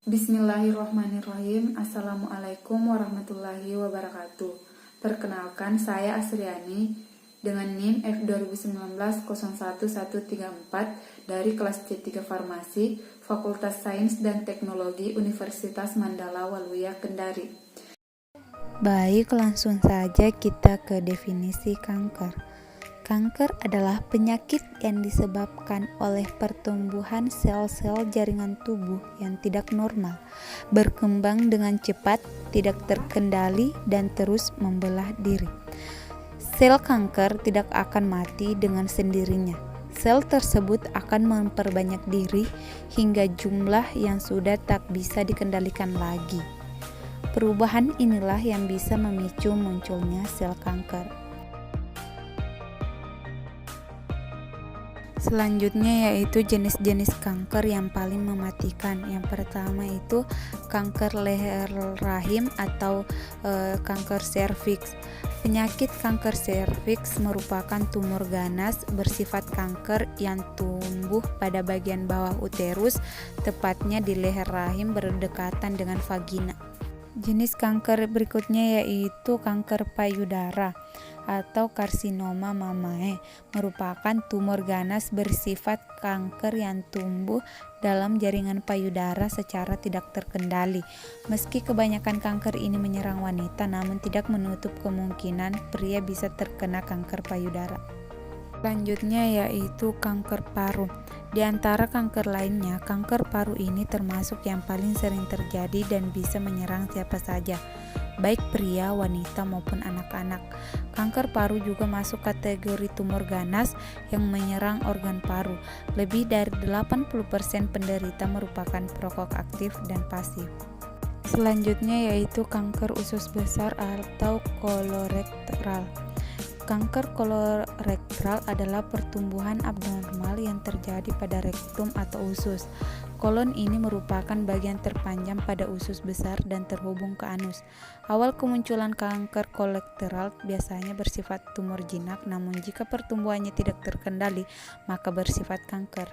Bismillahirrahmanirrahim. Assalamualaikum warahmatullahi wabarakatuh. Perkenalkan, saya Asriani dengan NIM F2019-01134 dari kelas C3 Farmasi, Fakultas Sains dan Teknologi Universitas Mandala Waluya, Kendari. Baik, langsung saja kita ke definisi kanker. Kanker adalah penyakit yang disebabkan oleh pertumbuhan sel-sel jaringan tubuh yang tidak normal, berkembang dengan cepat, tidak terkendali, dan terus membelah diri. Sel kanker tidak akan mati dengan sendirinya. Sel tersebut akan memperbanyak diri hingga jumlah yang sudah tak bisa dikendalikan lagi. Perubahan inilah yang bisa memicu munculnya sel kanker. Selanjutnya yaitu jenis-jenis kanker yang paling mematikan. Yang pertama itu kanker leher rahim atau kanker serviks. Penyakit kanker serviks merupakan tumor ganas bersifat kanker yang tumbuh pada bagian bawah uterus, tepatnya di leher rahim berdekatan dengan vagina. Jenis kanker berikutnya yaitu kanker payudara atau karsinoma mamae, merupakan tumor ganas bersifat kanker yang tumbuh dalam jaringan payudara secara tidak terkendali. Meski kebanyakan kanker ini menyerang wanita, namun tidak menutup kemungkinan pria bisa terkena kanker payudara. Selanjutnya yaitu kanker paru. Di antara kanker lainnya, kanker paru ini termasuk yang paling sering terjadi dan bisa menyerang siapa saja, baik pria, wanita maupun anak-anak. Kanker paru juga masuk kategori tumor ganas yang menyerang organ paru. Lebih dari 80% penderita merupakan perokok aktif dan pasif. Selanjutnya yaitu kanker usus besar atau kolorektal. Kanker kolorektal adalah pertumbuhan abnormal yang terjadi pada rektum atau usus. Kolon ini merupakan bagian terpanjang pada usus besar dan terhubung ke anus. Awal kemunculan kanker kolorektal biasanya bersifat tumor jinak, namun jika pertumbuhannya tidak terkendali, maka bersifat kanker.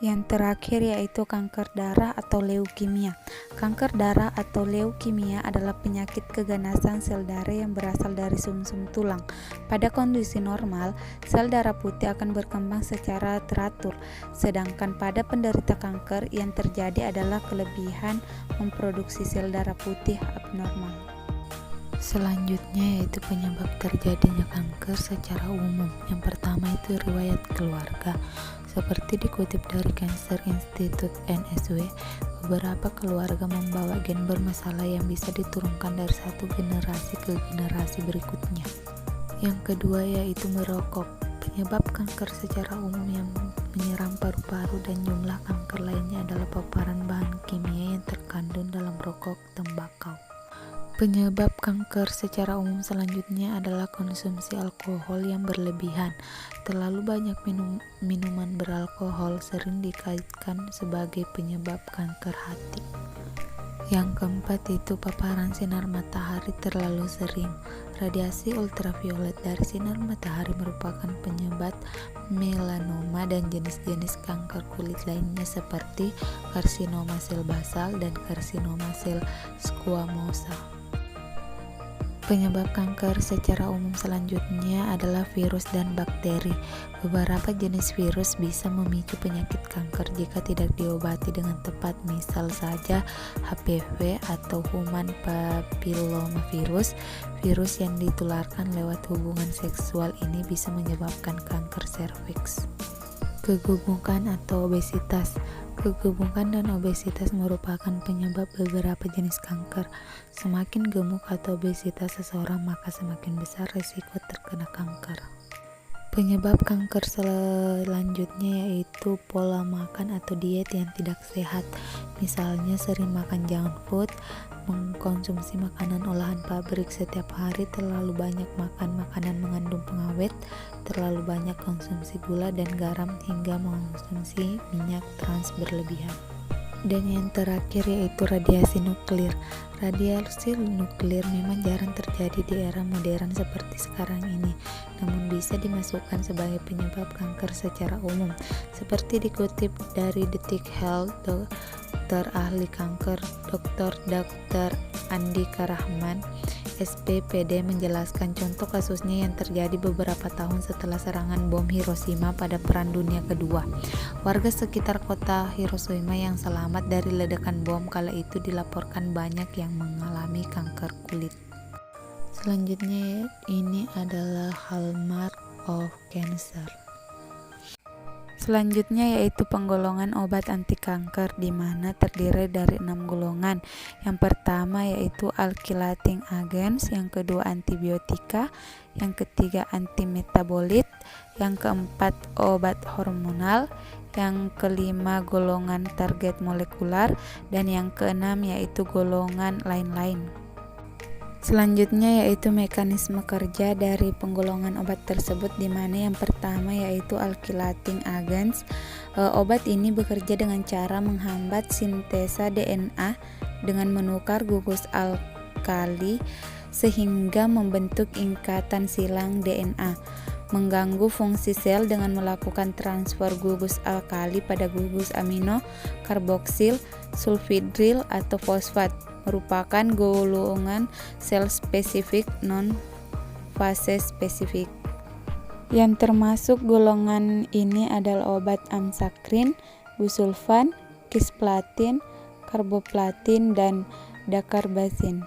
Yang terakhir yaitu kanker darah atau leukemia. Kanker darah atau leukemia adalah penyakit keganasan sel darah yang berasal dari sumsum tulang. Pada kondisi normal, sel darah putih akan berkembang secara teratur, sedangkan pada penderita kanker yang terjadi adalah kelebihan memproduksi sel darah putih abnormal. Selanjutnya yaitu penyebab terjadinya kanker secara umum. Yang pertama itu riwayat keluarga. Seperti dikutip dari Cancer Institute NSW, beberapa keluarga membawa gen bermasalah yang bisa diturunkan dari satu generasi ke generasi berikutnya. Yang kedua yaitu merokok. Penyebab kanker secara umum yang menyerang paru-paru dan jumlah kanker lainnya adalah paparan bahan kimia yang terkandung dalam rokok tembakau. Penyebab kanker secara umum selanjutnya adalah konsumsi alkohol yang berlebihan. Terlalu banyak minuman beralkohol sering dikaitkan sebagai penyebab kanker hati. Yang keempat itu paparan sinar matahari terlalu sering. Radiasi ultraviolet dari sinar matahari merupakan penyebab melanoma dan jenis-jenis kanker kulit lainnya seperti karsinoma sel basal dan karsinoma sel squamosa. Penyebab kanker secara umum selanjutnya adalah virus dan bakteri. Beberapa jenis virus bisa memicu penyakit kanker jika tidak diobati dengan tepat, misal saja HPV atau human papillomavirus. Virus yang ditularkan lewat hubungan seksual ini bisa menyebabkan kanker serviks. Kegemukan atau obesitas. Kegemukan dan obesitas merupakan penyebab beberapa jenis kanker. Semakin gemuk atau obesitas seseorang, maka semakin besar risiko terkena kanker. Penyebab kanker selanjutnya yaitu pola makan atau diet yang tidak sehat. Misalnya sering makan junk food, mengkonsumsi makanan olahan pabrik setiap hari, terlalu banyak makan makanan mengandung pengawet, terlalu banyak konsumsi gula dan garam, hingga mengonsumsi minyak trans berlebihan. Dan yang terakhir yaitu radiasi nuklir. Radiasi nuklir memang jarang terjadi di era modern seperti sekarang ini, namun bisa dimasukkan sebagai penyebab kanker secara umum. Seperti dikutip dari Detik Health, dokter ahli kanker Dr. Andika Rahman, SPPD, menjelaskan contoh kasusnya yang terjadi beberapa tahun setelah serangan bom Hiroshima pada Perang Dunia Kedua. Warga sekitar kota Hiroshima yang selamat dari ledakan bom kala itu dilaporkan banyak yang mengalami kanker kulit. Selanjutnya ini adalah hallmark of cancer. Selanjutnya yaitu penggolongan obat anti kanker, di mana terdiri dari 6 golongan. Yang pertama yaitu alkylating agents, yang kedua antibiotika, yang ketiga antimetabolit, yang keempat obat hormonal, yang kelima golongan target molekular, dan yang keenam yaitu golongan lain-lain. Selanjutnya yaitu mekanisme kerja dari penggolongan obat tersebut, di mana yang pertama yaitu alkylating agents. Obat ini bekerja dengan cara menghambat sintesa DNA dengan menukar gugus alkali sehingga membentuk ikatan silang DNA, mengganggu fungsi sel dengan melakukan transfer gugus alkali pada gugus amino, karboksil, sulfidril atau fosfat, merupakan golongan sel spesifik non-fase spesifik. Yang termasuk golongan ini adalah obat amsakrin, busulfan, kisplatin, karboplatin, dan dakarbazin.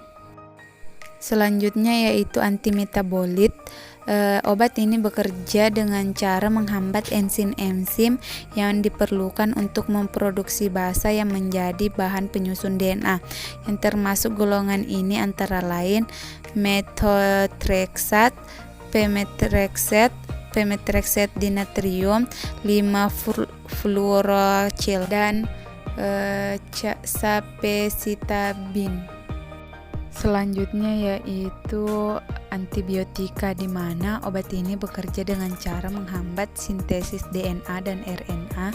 Selanjutnya yaitu antimetabolit. Obat ini bekerja dengan cara menghambat enzim-enzim yang diperlukan untuk memproduksi basa yang menjadi bahan penyusun DNA. Yang termasuk golongan ini antara lain methotrexat, pemetrexat dinatrium, 5-fluorouracil, dan sapecitabin. Selanjutnya yaitu antibiotika, di mana obat ini bekerja dengan cara menghambat sintesis DNA dan RNA,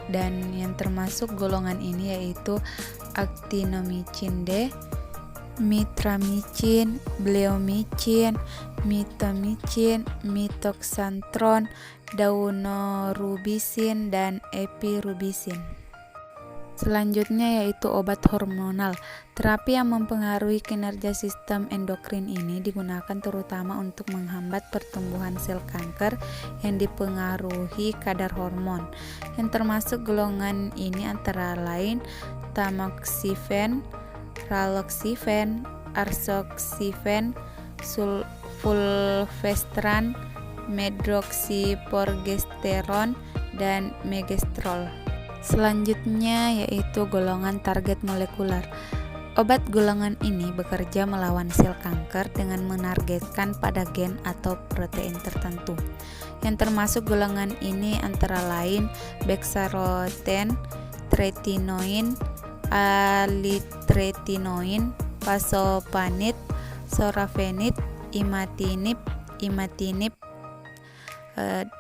dan yang termasuk golongan ini yaitu actinomycin D, mitramycin, bleomycin, mitomycin, mitoxantron, daunorubicin, dan epirubicin. Selanjutnya yaitu obat hormonal. Terapi yang mempengaruhi kinerja sistem endokrin ini digunakan terutama untuk menghambat pertumbuhan sel kanker yang dipengaruhi kadar hormon. Yang termasuk golongan ini antara lain tamoxifen, raloxifen, arsoxifen, fulvestrant, medroxyprogesterone, dan megestrol. Selanjutnya yaitu golongan target molekular. Obat golongan ini bekerja melawan sel kanker dengan menargetkan pada gen atau protein tertentu. Yang termasuk golongan ini antara lain bexarotene, tretinoin, alitretinoin, pasopanib, sorafenib, imatinib,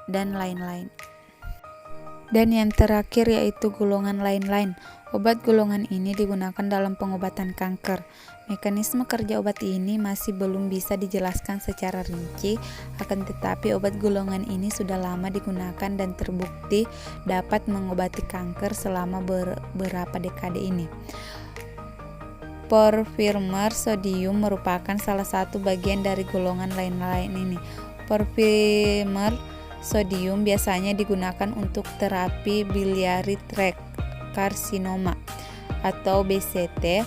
dan lain-lain. Dan yang terakhir yaitu golongan lain-lain. Obat golongan ini digunakan dalam pengobatan kanker. Mekanisme kerja obat ini masih belum bisa dijelaskan secara rinci, akan tetapi obat golongan ini sudah lama digunakan dan terbukti dapat mengobati kanker selama beberapa dekade ini. Porphyrimer sodium merupakan salah satu bagian dari golongan lain-lain ini. Porphyrimer sodium biasanya digunakan untuk terapi biliary tract carcinoma atau BCT.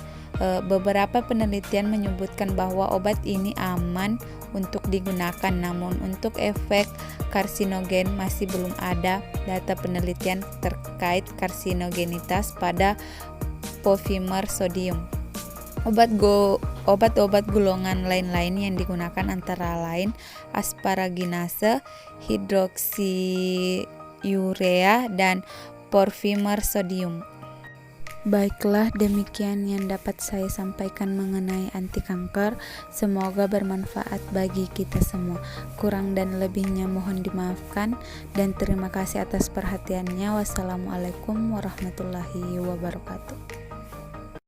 Beberapa penelitian menyebutkan bahwa obat ini aman untuk digunakan, namun untuk efek karsinogen masih belum ada data penelitian terkait karsinogenitas pada porphyrimer sodium. Obat-obat golongan lain-lain yang digunakan antara lain asparaginase, hidroksiurea, dan porphyrimer sodium. Baiklah, demikian yang dapat saya sampaikan mengenai anti kanker. Semoga bermanfaat bagi kita semua. Kurang dan lebihnya mohon dimaafkan, dan terima kasih atas perhatiannya. Wassalamualaikum warahmatullahi wabarakatuh.